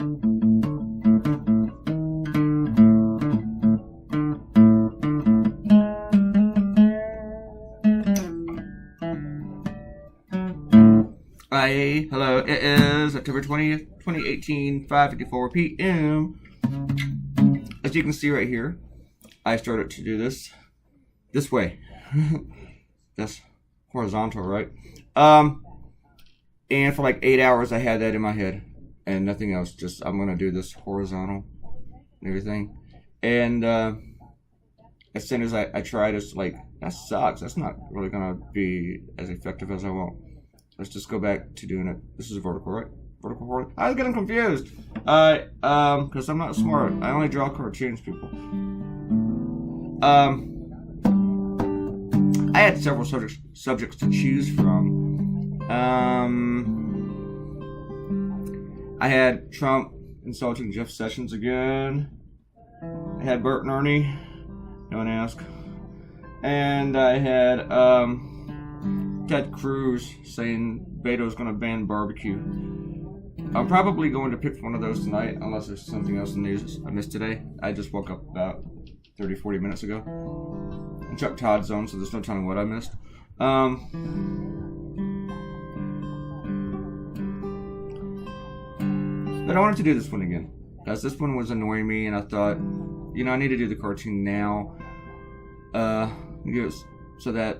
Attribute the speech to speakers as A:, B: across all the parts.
A: Hi, hello, it is October 20th, 2018, 5:54 p.m. As you can see right here, I started to do this way. That's horizontal, right? And for like 8 hours I had that in my head and nothing else. Just, I'm going to do this horizontal and everything. And as soon as I tried, it's like, that sucks. That's not really going to be as effective as I want. Let's just go back to doing it. This is vertical, right? Vertical horizontal. I was getting confused. Because I'm not smart. I only draw cartoons, people. I had several subjects to choose from. I had Trump insulting Jeff Sessions again. I had Bert and Ernie. Don't ask. And I had Ted Cruz saying Beto's going to ban barbecue. I'm probably going to pick one of those tonight, unless there's something else in the news I missed today. I just woke up about 30-40 minutes ago. And Chuck Todd's on, so there's no telling what I missed. But I wanted to do this one again, because this one was annoying me, and I thought, I need to do the cartoon now, so that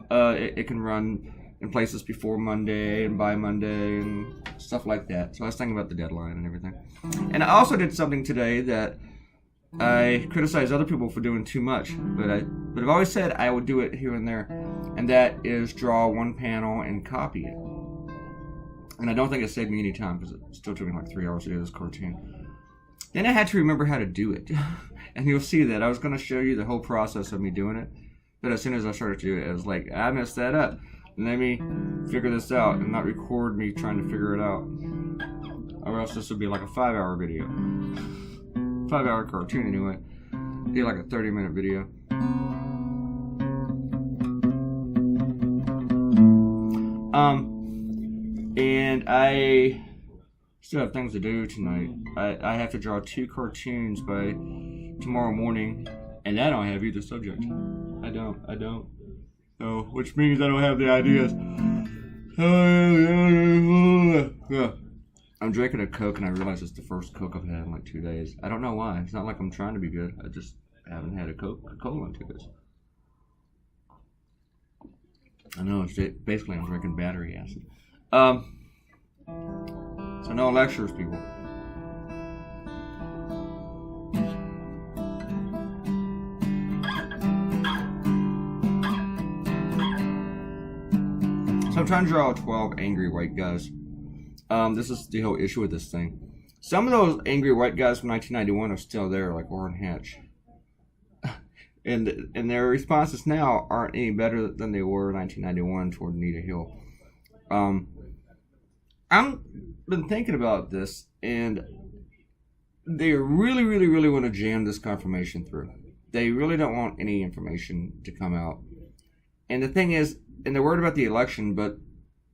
A: it can run in places before Monday and by Monday and stuff like that. So I was thinking about the deadline and everything. And I also did something today that I criticize other people for doing too much, but I've always said I would do it here and there, and that is draw one panel and copy it. And I don't think it saved me any time, because it still took me like 3 hours to do this cartoon. Then I had to remember how to do it. And you'll see that I was going to show you the whole process of me doing it. But as soon as I started to do it, I was like, I messed that up. Let me figure this out and not record me trying to figure it out. Or else this would be like a 5-hour video. 5-hour cartoon anyway. It'd be like a 30-minute video. And I still have things to do tonight. I have to draw 2 cartoons by tomorrow morning, and I don't have either subject. I don't. So, which means I don't have the ideas. I'm drinking a Coke, and I realize it's the first Coke I've had in like 2 days. I don't know why. It's not like I'm trying to be good. I just haven't had a Coca-Cola in 2 days. I know, it's basically I'm drinking battery acid. So no lectures, people. So I'm trying to draw 12 angry white guys. This is the whole issue with this thing. Some of those angry white guys from 1991 are still there, like Orrin Hatch. And their responses now aren't any better than they were in 1991 toward Anita Hill. I've been thinking about this, and they really, really, really want to jam this confirmation through. They really don't want any information to come out. And the thing is, and they're worried about the election, but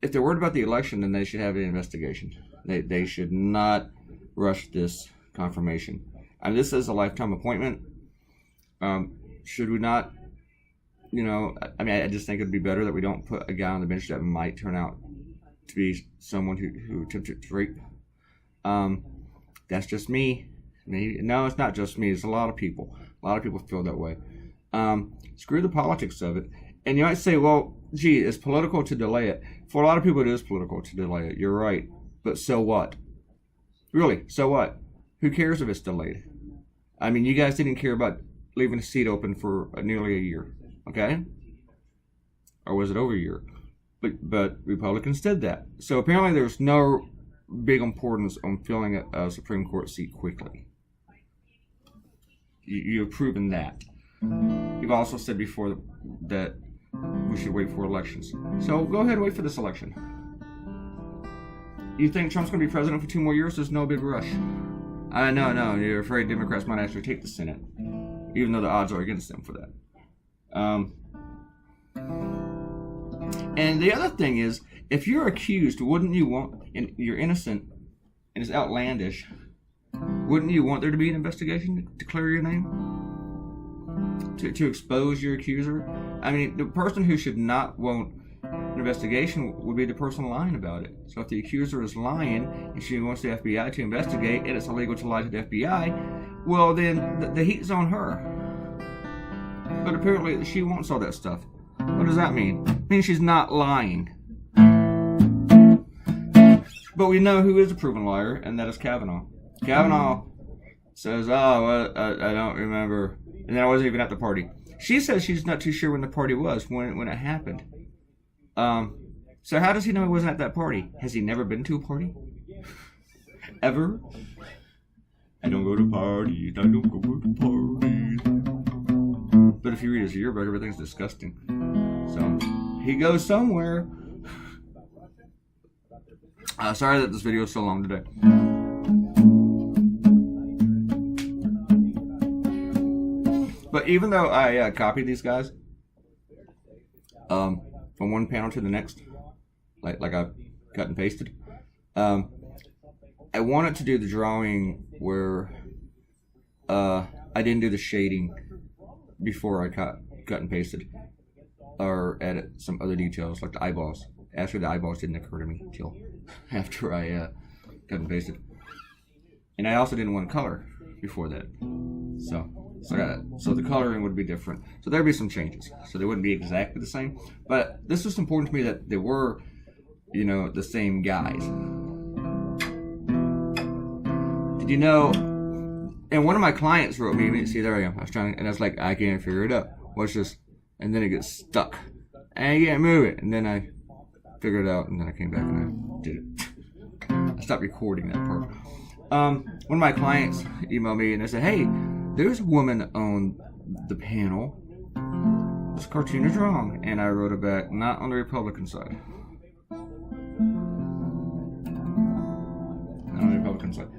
A: if they're worried about the election, then they should have an investigation. They should not rush this confirmation. And this is a lifetime appointment. Should we not, I just think it'd be better that we don't put a guy on the bench that might turn out to be someone who attempted rape. That's just me. No, it's not just me. It's a lot of people. A lot of people feel that way. Screw the politics of it. And you might say, well, gee, it's political to delay it. For a lot of people, it is political to delay it. You're right. But so what? Really, so what? Who cares if it's delayed? I mean, you guys didn't care about leaving a seat open for nearly a year, okay? Or was it over a year? But Republicans did that. So apparently there's no big importance on filling a Supreme Court seat quickly. You've proven that. You've also said before that we should wait for elections. So go ahead and wait for this election. You think Trump's going to be president for 2 more years? There's no big rush. No, you're afraid Democrats might actually take the Senate, even though the odds are against them for that. And the other thing is, if you're accused, wouldn't you want, and you're innocent, and it's outlandish, wouldn't you want there to be an investigation to clear your name? To expose your accuser? I mean, the person who should not want an investigation would be the person lying about it. So if the accuser is lying and she wants the FBI to investigate and it's illegal to lie to the FBI, well then the heat's on her. But apparently she wants all that stuff. What does that mean? It means she's not lying. But we know who is a proven liar, and that is Kavanaugh. Kavanaugh says, oh, well, I don't remember. And then I wasn't even at the party. She says she's not too sure when the party was, when it happened. So how does he know he wasn't at that party? Has he never been to a party? Ever? I don't go to parties. I don't go to parties. But if you read his yearbook, everything's disgusting. So he goes somewhere. Sorry that this video is so long today. But even though I copied these guys from one panel to the next, like I cut and pasted, I wanted to do the drawing where I didn't do the shading before I cut and pasted, or added some other details like the eyeballs. Actually, the eyeballs didn't occur to me until after I cut and pasted. And I also didn't want color before that. So the coloring would be different. So there'd be some changes. So they wouldn't be exactly the same. But this was important to me that they were, the same guys. Did you know? And one of my clients wrote me. See, there I am. I was trying, and I was like, I can't figure it out. What's this? And then it gets stuck. And I can't move it. And then I figured it out, and then I came back and I did it. I stopped recording that part. One of my clients emailed me and they said, hey, there's a woman on the panel. This cartoon is wrong. And I wrote it back, not on the Republican side. Not on the Republican side.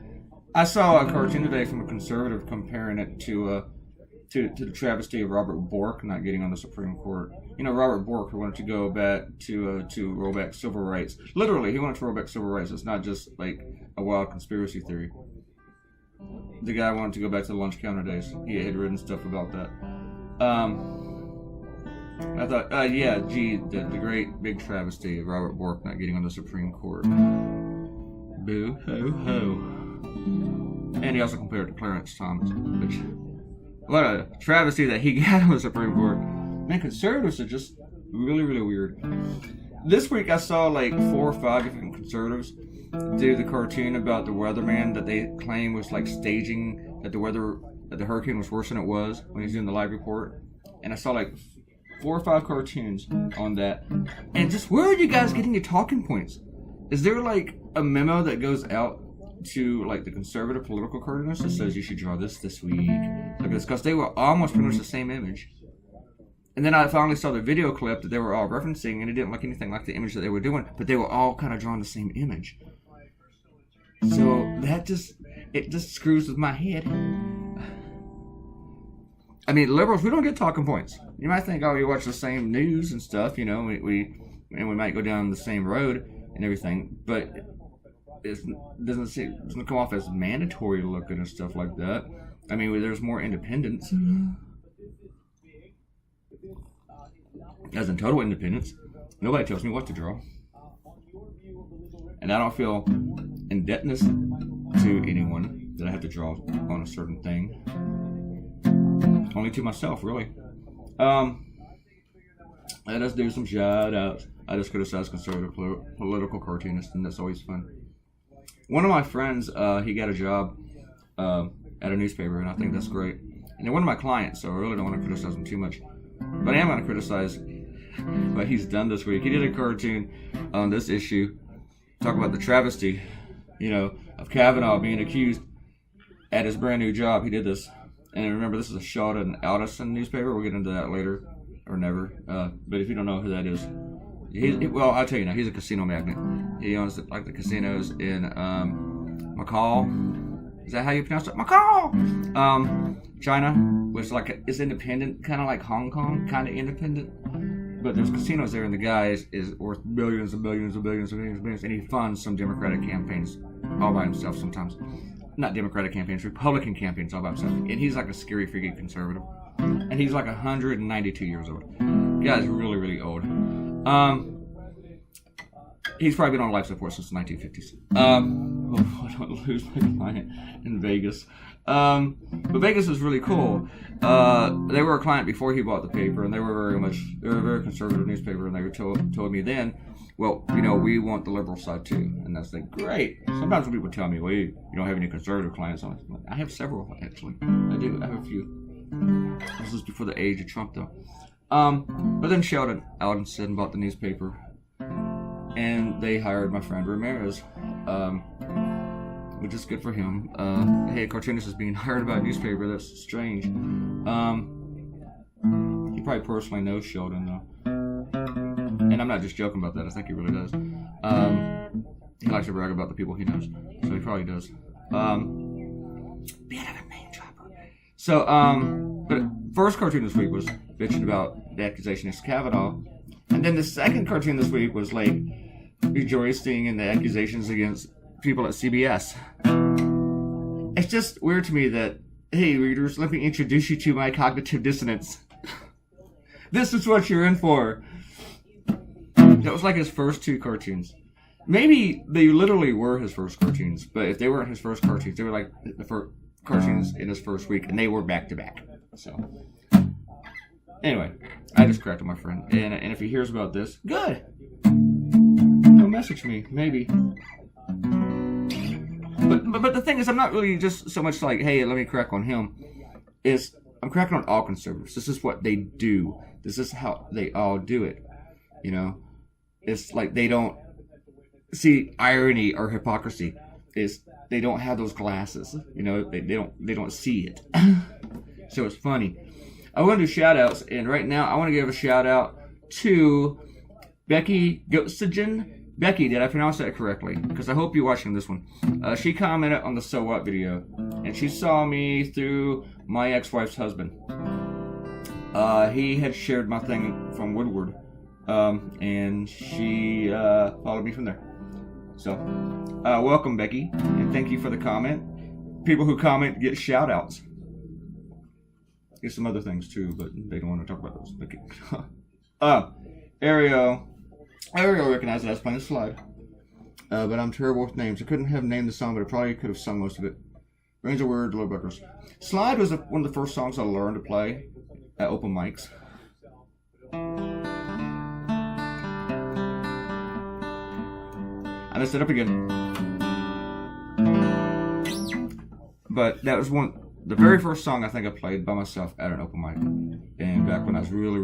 A: I saw a cartoon today from a conservative comparing it to the travesty of Robert Bork not getting on the Supreme Court. Robert Bork, who wanted to go back to roll back civil rights. Literally, he wanted to roll back civil rights. It's not just like a wild conspiracy theory. The guy wanted to go back to the lunch counter days. He had written stuff about that. I thought, the great big travesty of Robert Bork not getting on the Supreme Court. Boo ho ho. And he also compared it to Clarence Thomas, which, what a travesty that he got on the Supreme Court. Man, conservatives are just really, really weird. This week I saw like 4 or 5 different conservatives do the cartoon about the weatherman that they claim was like staging that the hurricane was worse than it was when he was doing the live report. And I saw like 4 or 5 cartoons on that. And just, where are you guys getting your talking points? Is there like a memo that goes out to like the conservative political cartoonists that says you should draw this week? Look at this, because they were almost pretty much the same image. And then I finally saw the video clip that they were all referencing, and it didn't look anything like the image that they were doing, but they were all kind of drawing the same image. So that just screws with my head. I mean, liberals, we don't get talking points. You might think, oh, you watch the same news and stuff, we might go down the same road and everything, but it doesn't come off as mandatory looking and stuff like that. I mean, there's more independence. As in total independence. Nobody tells me what to draw. And I don't feel indebtedness to anyone that I have to draw on a certain thing. Only to myself, really. I just do some shout outs. I just criticize conservative political cartoonists, and that's always fun. One of my friends, he got a job at a newspaper, and I think that's great. And they're one of my clients, so I really don't want to criticize him too much. But I am going to criticize what he's done this week. He did a cartoon on this issue, talk about the travesty, of Kavanaugh being accused at his brand new job. He did this. And remember, this is a shot at an Aldison newspaper. We'll get into that later, or never. But if you don't know who that is, I'll tell you now. He's a casino magnate. He owns like the casinos in Macau. Is that how you pronounce it? Macau. China, which is independent, kind of like Hong Kong, kind of independent. But there's casinos there, and the guy is worth billions and billions and billions and billions and billions, and he funds some Democratic campaigns all by himself sometimes. Not Democratic campaigns, Republican campaigns all by himself. And he's like a scary freaking conservative. And he's like 192 years old. The guy's really, really old. He's probably been on life support since the 1950s. I don't lose my client in Vegas. But Vegas was really cool. They were a client before he bought the paper, and they were a very conservative newspaper, and they were told me then, well, we want the liberal side too. And I was like, great. Sometimes when people tell me, well, you don't have any conservative clients on it. I have several, actually. I do. I have a few. This was before the age of Trump, though. But then Sheldon Aldenson bought the newspaper, and they hired my friend Ramirez, which is good for him. Hey, a cartoonist is being hired by a newspaper. That's strange. He probably personally knows Sheldon, though. And I'm not just joking about that. I think he really does. He likes to brag about the people he knows. So he probably does. Be another name dropper. So, but first cartoon this week was bitching about the accusation against Kavanaugh. And then the second cartoon this week was like rejoicing in the accusations against people at CBS. It's just weird to me that, hey readers, let me introduce you to my cognitive dissonance. This is what you're in for. That was like his first two cartoons. Maybe they literally were his first cartoons, but if they weren't his first cartoons, they were like the first cartoons in his first week, and they were back to back. So, anyway, I just cracked on my friend, and if he hears about this, good. He'll message me, maybe. But the thing is, I'm not really just so much like, hey, let me crack on him. I'm cracking on all conservatives. This is what they do. This is how they all do it. It's like they don't see irony or hypocrisy. They don't have those glasses. They don't see it. So it's funny. I want to do shout outs, and right now I want to give a shout out to Becky Goetzigen. Becky, did I pronounce that correctly? Because I hope you're watching this one. She commented on the So What video, and she saw me through my ex-wife's husband. He had shared my thing from Woodward, and she followed me from there. So, welcome, Becky, and thank you for the comment. People who comment get shout-outs. Get some other things, too, but they don't want to talk about those. Okay. Ariel recognized that I was playing a slide. But I'm terrible with names. I couldn't have named the song, but I probably could have sung most of it. Range of Words, Little Buckers. Slide was one of the first songs I learned to play at open mics. I messed it up again. But that was the very first song I think I played by myself at an open mic. And back when I was really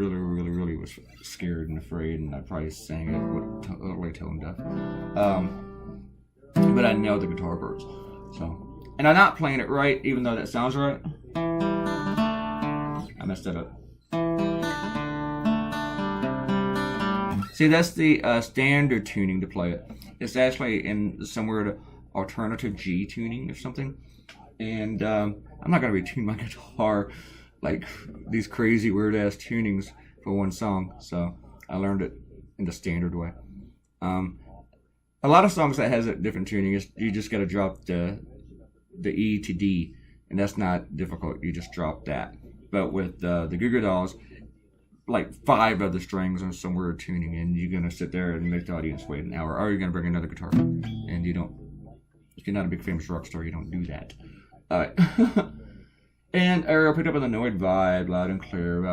A: was scared and afraid, and I probably sang it totally tone deaf. But I nailed the guitar parts. So, and I'm not playing it right, even though that sounds right. I messed that up. See, that's the standard tuning to play it. It's actually in somewhere to alternative G tuning or something. And I'm not going to retune my guitar like these crazy weird-ass tunings for one song. So I learned it in the standard way. A lot of songs that has a different tuning, you just got to drop the E to D. And that's not difficult. You just drop that. But with the Goo Goo Dolls, like 5 of the strings are some weird tuning, and you're going to sit there and make the audience wait an hour. Or you're going to bring another guitar. And you don't, if you're not a big famous rock star, you don't do that. Alright. And Ariel picked up an annoyed vibe, loud and clear,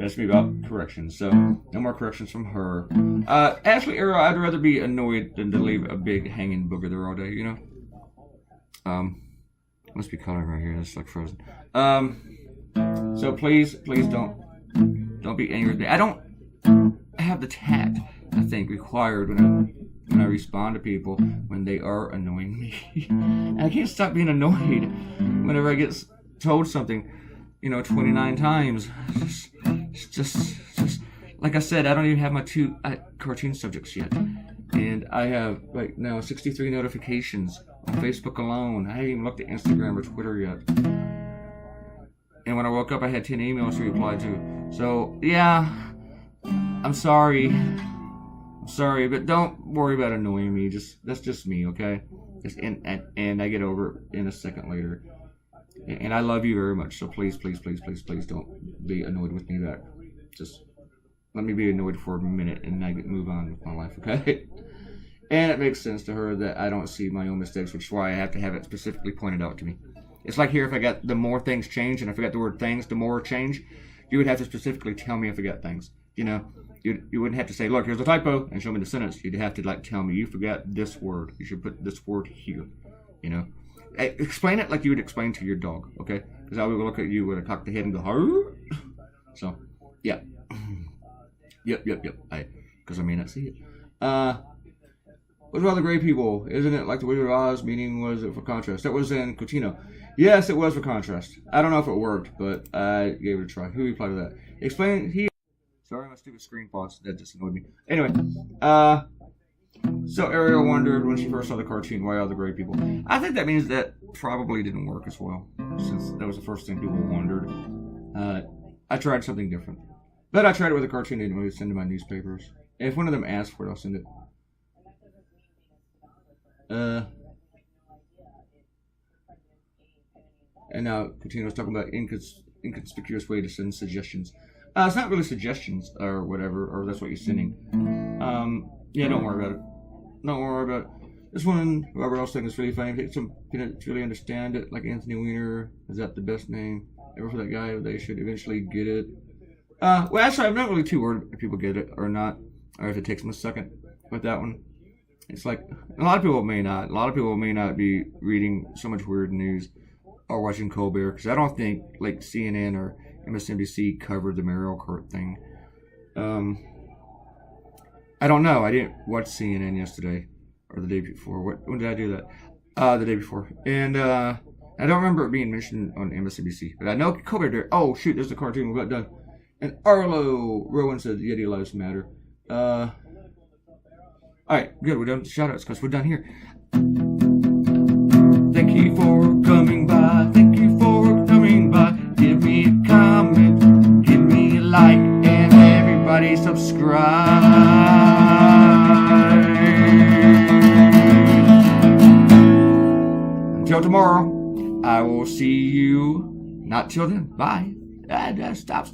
A: asked me about corrections. So, no more corrections from her. Actually, Ariel, I'd rather be annoyed than to leave a big hanging booger there all day, Must be coloring right here, it's like frozen. So please don't be angry with me. I don't have the tact, I think, required when I respond to people when they are annoying me. And I can't stop being annoyed whenever I get told something, 29 times. It's just like I said, I don't even have my 2 cartoon subjects yet. And I have, now 63 notifications on Facebook alone. I haven't even looked at Instagram or Twitter yet. And when I woke up, I had 10 emails to reply to. So, yeah, I'm sorry. sorry, but don't worry about annoying me. That's just me, okay? And I get over it in a second later. And I love you very much, so please don't be annoyed with me back. Just let me be annoyed for a minute and I move on with my life, okay? And it makes sense to her that I don't see my own mistakes, which is why I have to have it specifically pointed out to me. It's like here, if I got the more things change, and I forgot the word things, the more change, you would have to specifically tell me I forgot things. You know, you wouldn't have to say, look, here's a typo, and show me the sentence. You'd have to like tell me, you forgot this word. You should put this word here, you know. Explain it like you would explain to your dog, okay? Because I would look at you with a cock the head and go, huh? So, yeah. Yep. Because I may not see it. What about the gray people? Isn't it like the Wizard of Oz meeting was it for contrast? That was in Cotino. Yes, it was for contrast. I don't know if it worked, but I gave it a try. Who replied to that? Explain here. Sorry, my stupid screen fonts. That just annoyed me. Anyway, so Ariel wondered when she first saw the cartoon, why all the gray people? I think that means that probably didn't work as well, since that was the first thing people wondered. I tried something different. But I tried it with a cartoon I didn't really send to my newspapers. And if one of them asks for it, I'll send it. And now Cotino's talking about inconspicuous way to send suggestions. It's not really suggestions or whatever, or that's what you're sending. Yeah, don't worry about it. Don't worry about it. This one, whoever else thinks is really funny. Take some peanut to really understand it, like Anthony Weiner. Is that the best name ever for that guy? They should eventually get it. Well, actually, I'm not really too worried if people get it or not, or if it takes them a second with that one. It's like, a lot of people may not. A lot of people may not be reading so much weird news or watching Colbert, because I don't think, like, CNN or MSNBC covered the Mario Kart thing. I don't know. I didn't watch CNN yesterday or the day before. When did I do that? The day before. And I don't remember it being mentioned on MSNBC, but I know Colbert did. Oh, shoot, there's the cartoon. We got done. And Arlo Rowan said, Yeti lives matter. Alright, good. We're done with the shoutouts because we're done here. Thank you for coming by. Thank you for coming by. Give me a comment. Give me a like. And everybody subscribe. Until tomorrow, I will see you. Not till then. Bye. Stop.